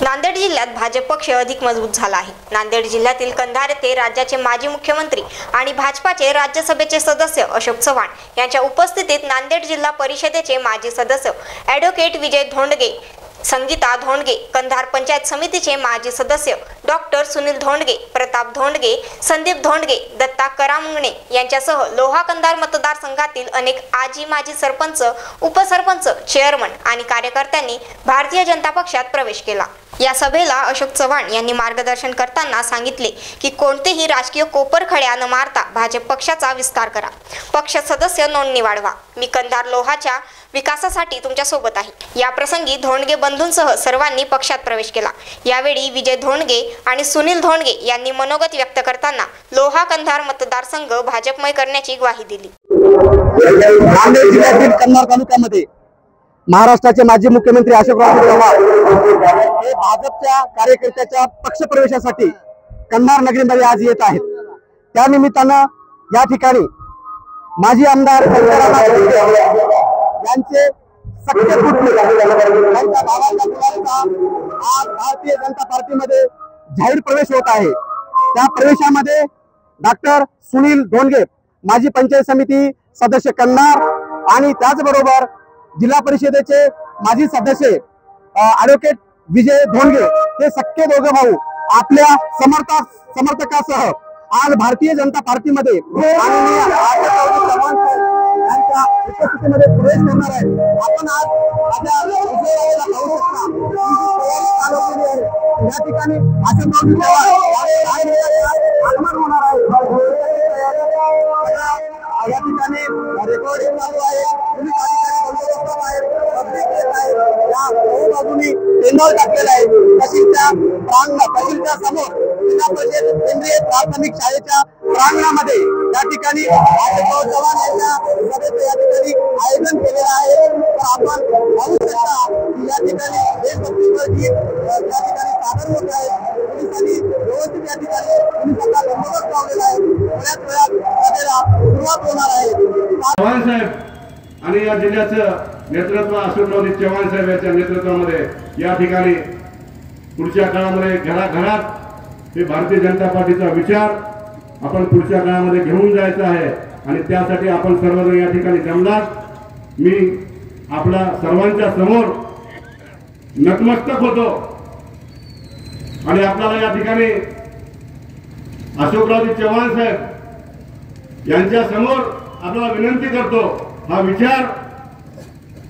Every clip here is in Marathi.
नांदेड जिल्ह्यात भाजप पक्ष अधिक मजबूत झाला आहे। नांदेड जिल्ह्यातील कंधार येथे राज्याचे माजी मुख्यमंत्री आणि भाजपाचे राज्यसभेचे सदस्य अशोक चव्हाण यांच्या उपस्थितीत नांदेड जिल्हा परिषदेचे माजी सदस्य ॲडव्होकेट विजय धोंडगे, संगीता धोंडगे, कंधार पंचायत समितीचे माजी सदस्य डॉक्टर सुनील धोंडगे, प्रताप धोंडगे, संदीप धोंडगे, दत्ता करामंगणे यांच्यासह लोहा कंधार मतदारसंघातील अनेक आजी माजी सरपंच, उपसरपंच, चेअरमन आणि कार्यकर्त्यांनी भारतीय जनता पक्षात प्रवेश केला। या सभेला अशोक चव्हाण यांनी मार्गदर्शन करताना सांगितले की कोणतेही राजकीय कोपरखड्या न मारता भाजप पक्षाचा विस्तार करा, पक्ष सदस्य नोंदणी वाढवा, मी कंधार लोहाच्या विकासासाठी तुमच्या सोबत आहे। या प्रसंगी धोंडगे बंधूंसह सर्वांनी पक्षात प्रवेश केला। यावेळी विजय धोंडगे आणि सुनील धोंडगे यांनी मनोगत व्यक्त करताना लोहा कंधार मतदारसंघ भाजपमय करण्याची ग्वाही दिली। नांदेड जिल्ह्यातील कंधार तालुक्यामध्ये महाराष्ट्राचे माजी मुख्यमंत्री अशोकराव चव्हाण हे भाजपच्या कार्यकर्त्याच्या पक्षप्रवेशासाठी कंधार नगरीमध्ये आज येत आहेत। त्या निमित्तानं या ठिकाणी माजी आमदार यांचे सख्य पुत्र यांच्या भावाच्या मुलाचा आज भारतीय जनता पार्टीमध्ये जाहीर प्रवेश होत आहे। त्या प्रवेशामध्ये डॉक्टर सुनील धोंडगे, माजी पंचायत समिती सदस्य कंधार आणि त्याचबरोबर जिल्हा परिषदेचे माजी सदस्य ॲडव्होकेट विजय धोंडगे हे सख्खे दोघे भाऊ आपल्या समर्थकासह आज भारतीय जनता पार्टीमध्ये यांच्या उपस्थितीमध्ये प्रवेश करणार आहे। आपण आज या ठिकाणी आगमन होणार आहे। या ठिकाणी रेकॉर्डिंग चालू आहे, पोलीस अधिकारी बंदोबस्त आहे, पब्लिक आहे, या दोन्ही बाजूनी टेंडर टाकलेला आहे। तहसीलच्या समोर जिल्हा परिषद केंद्रीय प्राथमिक शाळेच्या प्रांगणामध्ये या ठिकाणी अशोक चव्हाण यांच्या सभेचे या ठिकाणी आयोजन केलेलं आहे। तर आपण पाहू शकता की या ठिकाणी देशभक्तीपर गीत या ठिकाणी सादर होत आहे। पोलिसांनी व्यवस्थित या ठिकाणी पोलिसांचा बंदोबस्त लावलेला आहे। थोड्याच वेळात सभेला सुरुवात होणार आहे। चव्हाण साहेब आणि या जिल्ह्याचं नेतृत्व अशोकराव चव्हाण साहेब यांच्या नेतृत्वामध्ये या ठिकाणी पुढच्या काळामध्ये घराघरात हे भारतीय जनता पार्टीचा विचार आपण पुढच्या काळामध्ये घेऊन जायचा आहे आणि त्यासाठी आपण सर्वजण या ठिकाणी जमलात। मी आपल्या सर्वांच्या समोर नतमस्तक होतो आणि आपल्याला या ठिकाणी अशोकराव चव्हाण साहेब यांच्या समोर आपल्याला विनंती करतो, हा विचार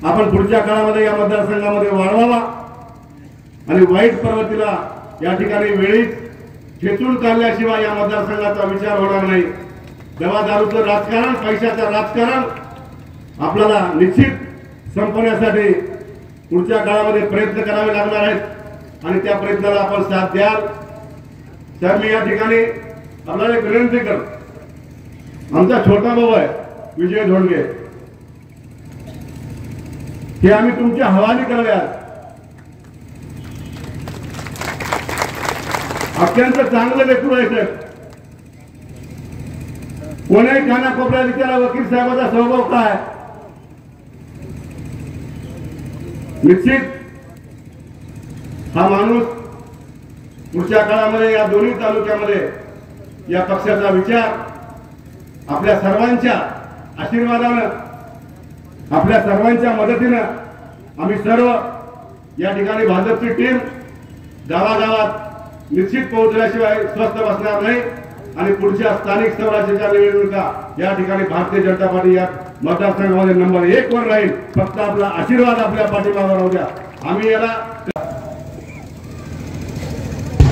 आपण पुढच्या काळामध्ये या मतदारसंघामध्ये वाढवावा आणि वाईट प्रवृत्तीला या ठिकाणी वेळीच खेचून काढल्याशिवाय या मतदारसंघाचा विचार होणार नाही। दवा दारूचं राजकारण, पैशाचं राजकारण आपल्याला निश्चित संपवण्यासाठी पुढच्या काळामध्ये प्रयत्न करावे लागणार आहेत आणि त्या प्रयत्नाला आपण साथ द्याल। तर मी या ठिकाणी आपल्याला एक विनंती करतो, आमचा छोटा भाऊ आहे विजय धोंडगे, हे आम्ही तुमच्या हवाली कराव्यात। अत्यंत चांगलं लेकरू आहे साहेब, कोण्याही कानाकोपऱ्यात विचारा वकील साहेबाचा स्वभाव काय। निश्चित हा माणूस पुढच्या काळामध्ये या दोन्ही तालुक्यामध्ये या पक्षाचा विचार आपल्या सर्वांच्या आशीर्वादानं, आपल्या सर्वांच्या मदतीनं आम्ही सर्व या ठिकाणी भाजपची टीम गावागावात निश्चित पोहोचल्याशिवाय स्वस्थ बसणार नाही आणि पुढच्या स्थानिक स्वराज्याच्या निवडणुका या ठिकाणी भारतीय जनता पार्टी या मतदारसंघामध्ये नंबर 1 वर राहील। फक्त आपला आशीर्वाद आपल्या पाठीमागे राहू द्या। आम्ही याला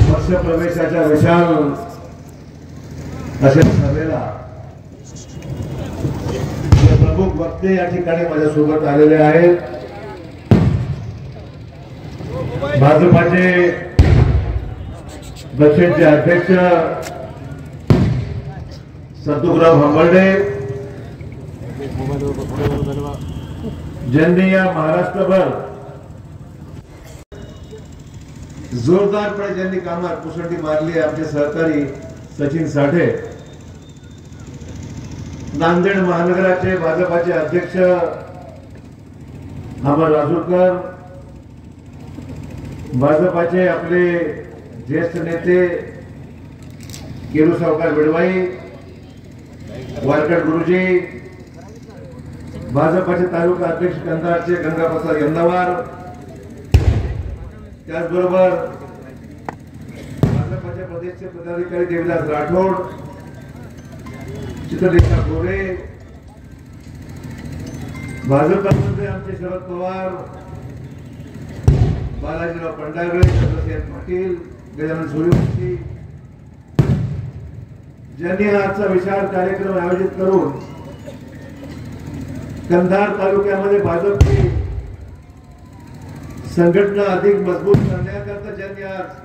पक्ष प्रवेशाच्या विशाल अशा सभेला प्रमुख वक्ते या ठिकाणी माझ्यासोबत आलेले आहेत। भाजपाचे दक्षिणचे अध्यक्ष सद्गुराव हंबर्डे, ज्यांनी या महाराष्ट्रभर जोरदारपणे ज्यांनी कामात कुसंडी मारली, आमचे सहकारी सचिन साठे, नांदेड महानगराचे भाजपाचे अध्यक्ष अमर राजूरकर, भाजपाचे आपले ज्येष्ठ नेते केरू सावकार बिडवाई, वारकड गुरुजी, भाजपाचे तालुका अध्यक्ष कंधारचे गंगाप्रसाद यंदावार, त्याचबरोबर भाजपाचे प्रदेशचे पदाधिकारी देवदास राठोड, चित्रलेखा गोरे, भाजपमध्ये आमचे शरद पवार, बालाजीराव पंडागळे, चंद्रसेन पाटील, गजानन सूर्यवंशी, ज्यांनी आजचा विशाल कार्यक्रम आयोजित करून कंधार तालुक्यामध्ये भाजपची संघटना अधिक मजबूत करण्याकरता ज्यांनी आज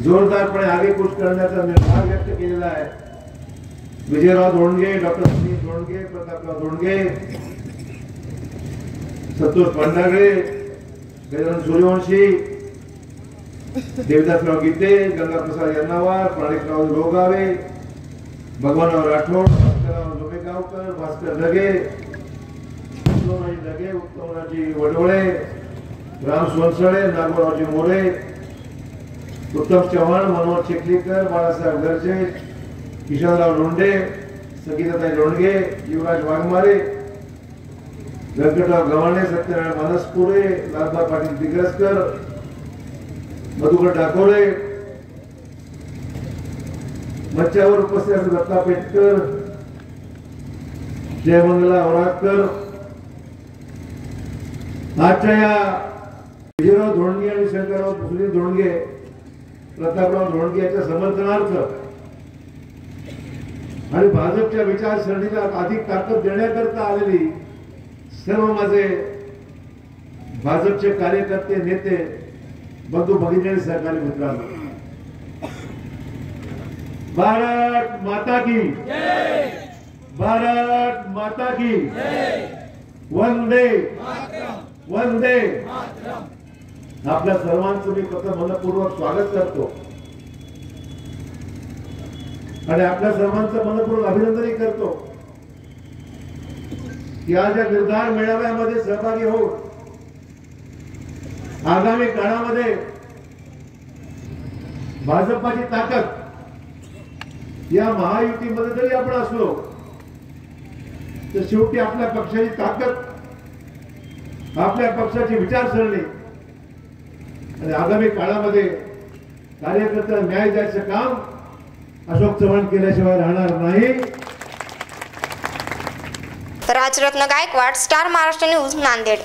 जोरदारपणे आगेकूच करण्याचा निर्धार व्यक्त केलेला आहे. विजयराव धोंडगे, डॉक्टर सुनील धोंडगे, प्रतापराव धोंडगे, संतोष पंडागळे, गजानन सूर्यवंशी, देवदासराव गीते, गंगाप्रसाद यन्नावार, प्राणिकराव लोगावे, भगवानराव राठोड, भास्करराव जोमेगावकर, भास्कर ढगे, उत्तमराजी ढगे, उत्तमराजी वडोळे, राम सोनसळे, नागोरावजी मोरे, उत्तम चव्हाण, मनोहर चिखलीकर, बाळासाहेब गर्जे, किशनराव लोंढे, संगीताताई लोंढगे, युवराज वाघमारे, व्यंकटराव गव्हाणे, सत्यनारायण मानसपुरे, लालबा पाटील दिग्रसकर, मधुकर डाकोरे, मंचावर उपस्थित असलेले दत्ता पेटकर, जयमंगला ओराडकर, आजच्या या विजयराव धोंडगे आणि शंकरराव सुनील धोंडगे, प्रतापराव धोंडगे यांच्या समर्थनार्थ आणि भाजपच्या विचारसरणीला अधिक ताकद देण्याकरता आलेली सर्व माझे भाजपचे कार्यकर्ते, नेते, बंधू भगिनी आणि सहकारी मित्रांनो, भारत माता की जय, भारत माता की जय, वंदे वंदे. आपल्या सर्वांचं मी प्रथम मनपूर्वक स्वागत करतो आणि आपल्या सर्वांचं मनपूर्वक अभिनंदनही करतो की आज या निर्धार मेळाव्यामध्ये सहभागी होऊन आगामी काळामध्ये भाजपाची ताकद या महायुतीमध्ये जरी आपण असलो तर शेवटी आपल्या पक्षाची ताकद, आपल्या पक्षाची विचारसरणी आणि आगामी काळामध्ये कार्यकर्त्यांना न्याय द्यायचं काम अशोक चव्हाण केल्याशिवाय राहणार नाही. Rajratna Gaikwad, star Maharashtra news, Nanded.